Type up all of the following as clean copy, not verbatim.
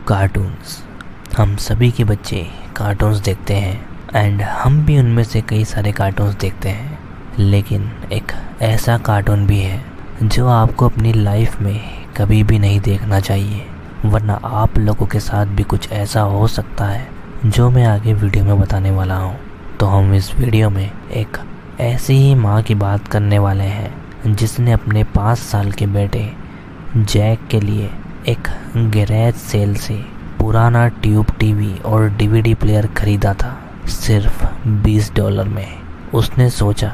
Cartoons. हम सभी के बच्चे कार्टून्स देखते हैं एंड हम भी उनमें से कई सारे कार्टून्स देखते हैं, लेकिन एक ऐसा कार्टून भी है जो आपको अपनी लाइफ में कभी भी नहीं देखना चाहिए, वरना आप लोगों के साथ भी कुछ ऐसा हो सकता है जो मैं आगे वीडियो में बताने वाला हूँ। तो हम इस वीडियो में एक ऐसी ही माँ की बात करने वाले हैं जिसने अपने 5 साल के बेटे जैक के लिए एक गैरेज सेल से पुराना ट्यूब टीवी और डीवीडी प्लेयर खरीदा था, सिर्फ $20 में। उसने सोचा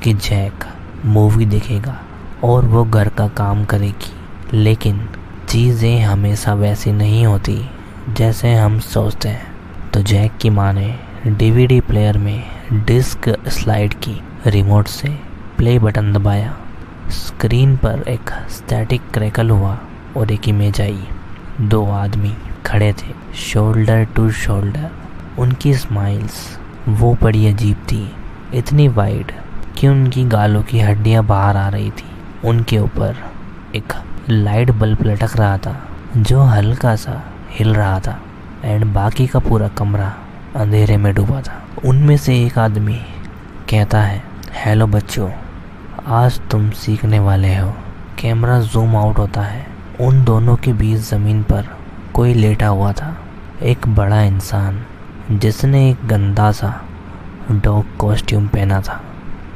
कि जैक मूवी देखेगा और वो घर का काम करेगी, लेकिन चीज़ें हमेशा वैसी नहीं होती जैसे हम सोचते हैं। तो जैक की माँ ने डीवीडी प्लेयर में डिस्क स्लाइड की, रिमोट से प्ले बटन दबाया, स्क्रीन पर एक स्टैटिक क्रैकल हुआ और एक इमेज आई। 2 आदमी खड़े थे, शोल्डर टू शोल्डर। उनकी स्माइल्स वो बड़ी अजीब थी, इतनी वाइड कि उनकी गालों की हड्डियां बाहर आ रही थी। उनके ऊपर एक लाइट बल्ब लटक रहा था जो हल्का सा हिल रहा था एंड बाकी का पूरा कमरा अंधेरे में डूबा था। उनमें से एक आदमी कहता है, हेलो बच्चों, आज तुम सीखने वाले हो। कैमरा जूम आउट होता है। उन दोनों के बीच ज़मीन पर कोई लेटा हुआ था, एक बड़ा इंसान जिसने एक गंदा सा डॉग कॉस्ट्यूम पहना था।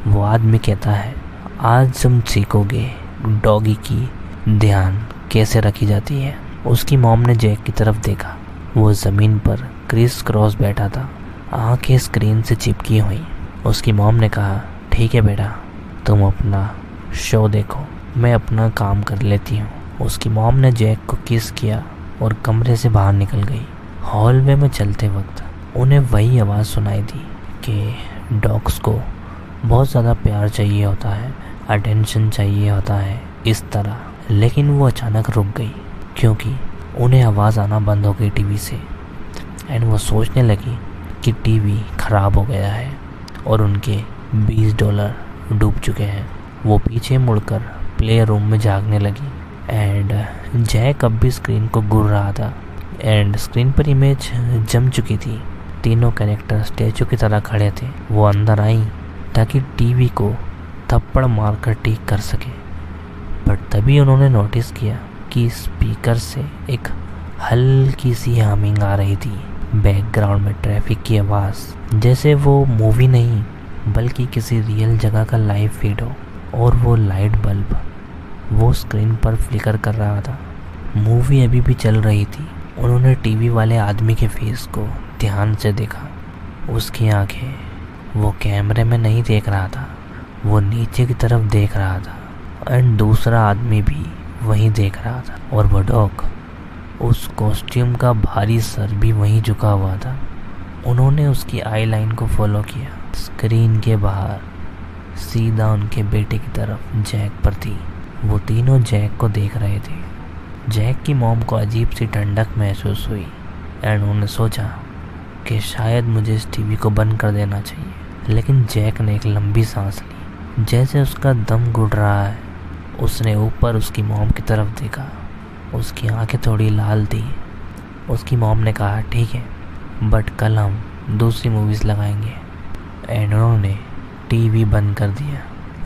वो आदमी कहता है, आज तुम सीखोगे डॉगी की ध्यान कैसे रखी जाती है। उसकी मॉम ने जैक की तरफ देखा। वो ज़मीन पर क्रिस क्रॉस बैठा था, आंखें स्क्रीन से चिपकी हुई। उसकी मॉम ने कहा, ठीक है बेटा, तुम अपना शो देखो, मैं अपना काम कर लेती हूँ। उसकी मॉम ने जैक को किस किया और कमरे से बाहर निकल गई। हॉलवे में चलते वक्त उन्हें वही आवाज़ सुनाई दी कि डॉग्स को बहुत ज़्यादा प्यार चाहिए होता है, अटेंशन चाहिए होता है, इस तरह। लेकिन वो अचानक रुक गई क्योंकि उन्हें आवाज़ आना बंद हो गई टीवी से एंड वो सोचने लगी कि टीवी ख़राब हो गया है और उनके $20 डूब चुके हैं। वो पीछे मुड़कर प्ले रूम में झाँकने लगी एंड जैक अब भी स्क्रीन को घूर रहा था एंड स्क्रीन पर इमेज जम चुकी थी। तीनों कैरेक्टर स्टैचू की तरह खड़े थे। वो अंदर आई ताकि टीवी को थप्पड़ मारकर ठीक कर सके, बट तभी उन्होंने नोटिस किया कि स्पीकर से एक हल्की सी हमिंग आ रही थी। बैकग्राउंड में ट्रैफिक की आवाज़, जैसे वो मूवी नहीं बल्कि किसी रियल जगह का लाइव फीड हो। और वो लाइट बल्ब वो स्क्रीन पर फ्लिकर कर रहा था। मूवी अभी भी चल रही थी। उन्होंने टीवी वाले आदमी के फेस को ध्यान से देखा। उसकी आंखें वो कैमरे में नहीं देख रहा था, वो नीचे की तरफ देख रहा था एंड दूसरा आदमी भी वहीं देख रहा था। और वो डॉग, उस कॉस्ट्यूम का भारी सर भी वहीं झुका हुआ था। उन्होंने उसकी आई लाइन को फॉलो किया। स्क्रीन के बाहर सीधा उनके बेटे की तरफ जैक पर थी। वो तीनों जैक को देख रहे थे। जैक की मॉम को अजीब सी ठंडक महसूस हुई एंड उन्होंने सोचा कि शायद मुझे इस टीवी को बंद कर देना चाहिए। लेकिन जैक ने एक लंबी सांस ली, जैसे उसका दम घुट रहा है। उसने ऊपर उसकी मॉम की तरफ देखा। उसकी आंखें थोड़ी लाल थी। उसकी मॉम ने कहा, ठीक है, बट कल हम दूसरी मूवीज़ लगाएंगे। एंड उन्होंने टीवी बंद कर दिया।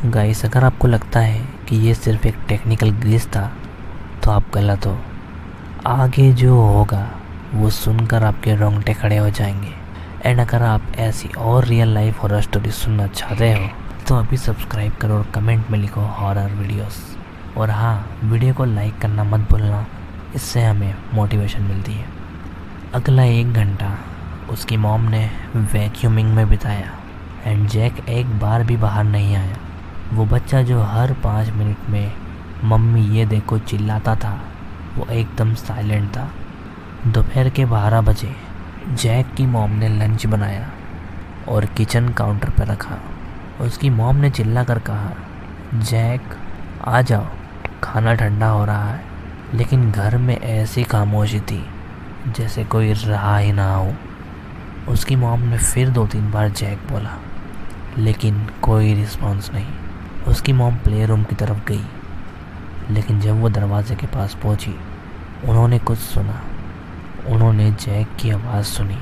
गाइस, अगर आपको लगता है कि ये सिर्फ एक टेक्निकल ग्लिच था तो आप गलत हो। आगे जो होगा वो सुनकर आपके रोंगटे खड़े हो जाएंगे। एंड अगर आप ऐसी और रियल लाइफ हॉरर स्टोरी सुनना चाहते हो तो अभी सब्सक्राइब करो और कमेंट में लिखो हॉरर वीडियोस। और हाँ, वीडियो को लाइक करना मत भूलना, इससे हमें मोटिवेशन मिलती है। अगला 1 घंटा उसकी मॉम ने वैक्यूमिंग में बिताया एंड जैक एक बार भी बाहर नहीं आया। वो बच्चा जो हर 5 मिनट में मम्मी ये देखो चिल्लाता था, वो एकदम साइलेंट था। दोपहर के 12 बजे जैक की मॉम ने लंच बनाया और किचन काउंटर पर रखा। उसकी मॉम ने चिल्ला कर कहा, जैक आ जाओ, खाना ठंडा हो रहा है। लेकिन घर में ऐसी खामोशी थी जैसे कोई रहा ही ना हो। उसकी मॉम ने फिर 2-3 बार जैक बोला, लेकिन कोई रिस्पॉन्स नहीं। उसकी मॉम प्ले रूम की तरफ गई, लेकिन जब वो दरवाजे के पास पहुंची, उन्होंने कुछ सुना। उन्होंने जैक की आवाज़ सुनी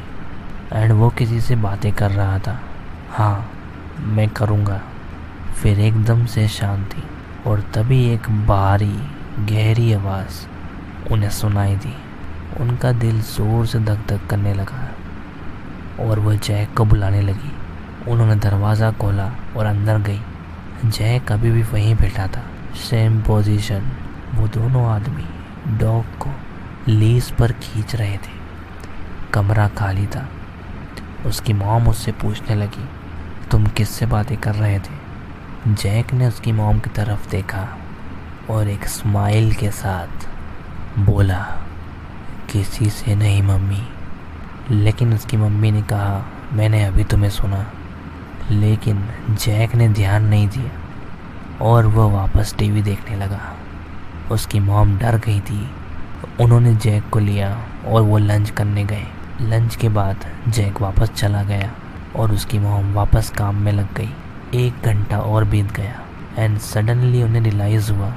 एंड वो किसी से बातें कर रहा था। हाँ, मैं करूँगा। फिर एकदम से शांति और तभी एक भारी गहरी आवाज़ उन्हें सुनाई दी। उनका दिल जोर से धक धक करने लगा और वो जैक को बुलाने लगी। उन्होंने दरवाज़ा खोला और अंदर गई। जैक अभी भी वहीं बैठा था, सेम पोजीशन। वो दोनों आदमी डॉग को लीज पर खींच रहे थे। कमरा खाली था। उसकी मॉम उससे पूछने लगी, तुम किससे बातें कर रहे थे? जैक ने उसकी मॉम की तरफ देखा और एक स्माइल के साथ बोला, किसी से नहीं मम्मी। लेकिन उसकी मम्मी ने कहा, मैंने अभी तुम्हें सुना। लेकिन जैक ने ध्यान नहीं दिया और वह वापस टीवी देखने लगा। उसकी मॉम डर गई थी। उन्होंने जैक को लिया और वो लंच करने गए। लंच के बाद जैक वापस चला गया और उसकी मॉम वापस काम में लग गई। 1 घंटा और बीत गया एंड सडनली उन्हें रियलाइज़ हुआ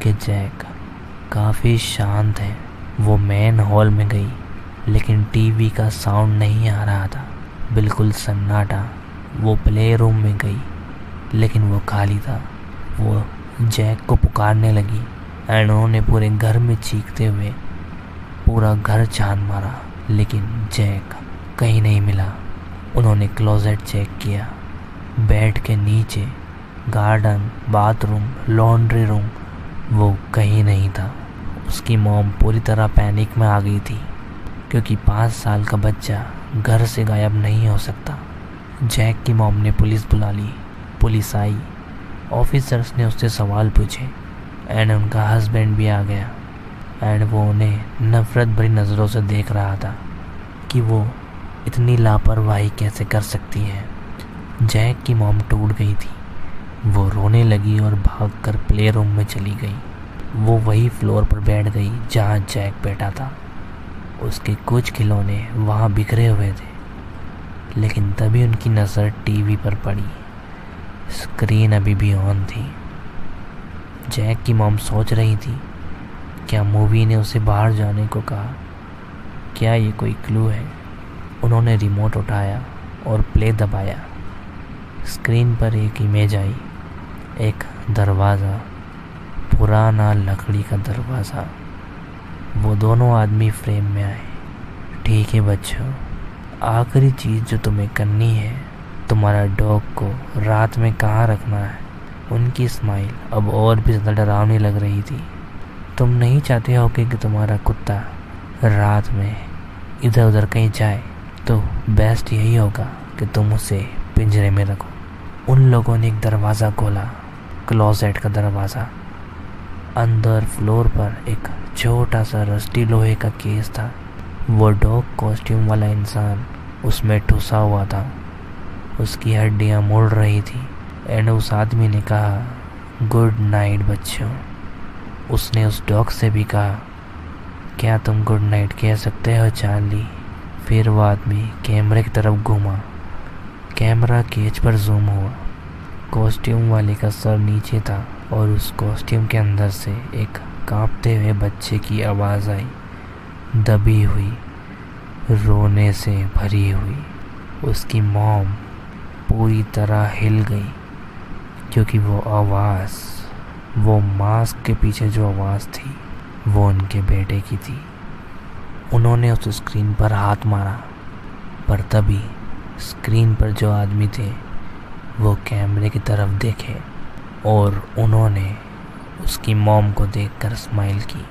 कि जैक काफ़ी शांत है। वो मेन हॉल में गई लेकिन टीवी का साउंड नहीं आ रहा था, बिल्कुल सन्नाटा। वो प्ले रूम में गई लेकिन वो खाली था। वो जैक को पुकारने लगी एंड उन्होंने पूरे घर में चीखते हुए पूरा घर छान मारा लेकिन जैक कहीं नहीं मिला। उन्होंने क्लोजेट चेक किया, बेड के नीचे, गार्डन, बाथरूम, लॉन्ड्री रूम, वो कहीं नहीं था। उसकी मॉम पूरी तरह पैनिक में आ गई थी क्योंकि 5 साल का बच्चा घर से गायब नहीं हो सकता। जैक की मॉम ने पुलिस बुला ली। पुलिस आई। ऑफिसर्स ने उससे सवाल पूछे एंड उनका हस्बैंड भी आ गया एंड वो उन्हें नफ़रत भरी नज़रों से देख रहा था कि वो इतनी लापरवाही कैसे कर सकती है। जैक की मॉम टूट गई थी। वो रोने लगी और भागकर प्ले रूम में चली गई। वो वही फ्लोर पर बैठ गई जहाँ जैक बैठा था। उसके कुछ खिलौने वहाँ बिखरे हुए थे लेकिन तभी उनकी नज़र टीवी पर पड़ी। स्क्रीन अभी भी ऑन थी। जैक की मॉम सोच रही थी, क्या मूवी ने उसे बाहर जाने को कहा? क्या ये कोई क्लू है? उन्होंने रिमोट उठाया और प्ले दबाया। स्क्रीन पर एक इमेज आई, एक दरवाज़ा, पुराना लकड़ी का दरवाज़ा। वो दोनों आदमी फ्रेम में आए। ठीक है बच्चों, आखिरी चीज़ जो तुम्हें करनी है, तुम्हारा डॉग को रात में कहाँ रखना है। उनकी स्माइल अब और भी ज़्यादा डरावनी लग रही थी। तुम नहीं चाहते हो कि तुम्हारा कुत्ता रात में इधर उधर कहीं जाए, तो बेस्ट यही होगा कि तुम उसे पिंजरे में रखो। उन लोगों ने एक दरवाज़ा खोला, क्लोजेट का दरवाज़ा। अंदर फ्लोर पर एक छोटा सा रस्टी लोहे का केस था। वो डॉग कॉस्ट्यूम वाला इंसान उसमें ठुसा हुआ था। उसकी हड्डियाँ मुड़ रही थी एंड उस आदमी ने कहा, गुड नाइट बच्चों। उसने उस डॉग से भी कहा, क्या तुम गुड नाइट कह सकते हो चार्ली? फिर वो आदमी कैमरे की तरफ घूमा। कैमरा केज पर जूम हुआ। कॉस्ट्यूम वाले का सर नीचे था और उस कॉस्ट्यूम के अंदर से एक कांपते हुए बच्चे की आवाज़ आई, दबी हुई, रोने से भरी हुई। उसकी मॉम पूरी तरह हिल गई क्योंकि वो आवाज़, वो मास्क के पीछे जो आवाज़ थी, वो उनके बेटे की थी। उन्होंने उस स्क्रीन पर हाथ मारा, पर तभी स्क्रीन पर जो आदमी थे वो कैमरे की तरफ देखे और उन्होंने उसकी मॉम को देखकर स्माइल की।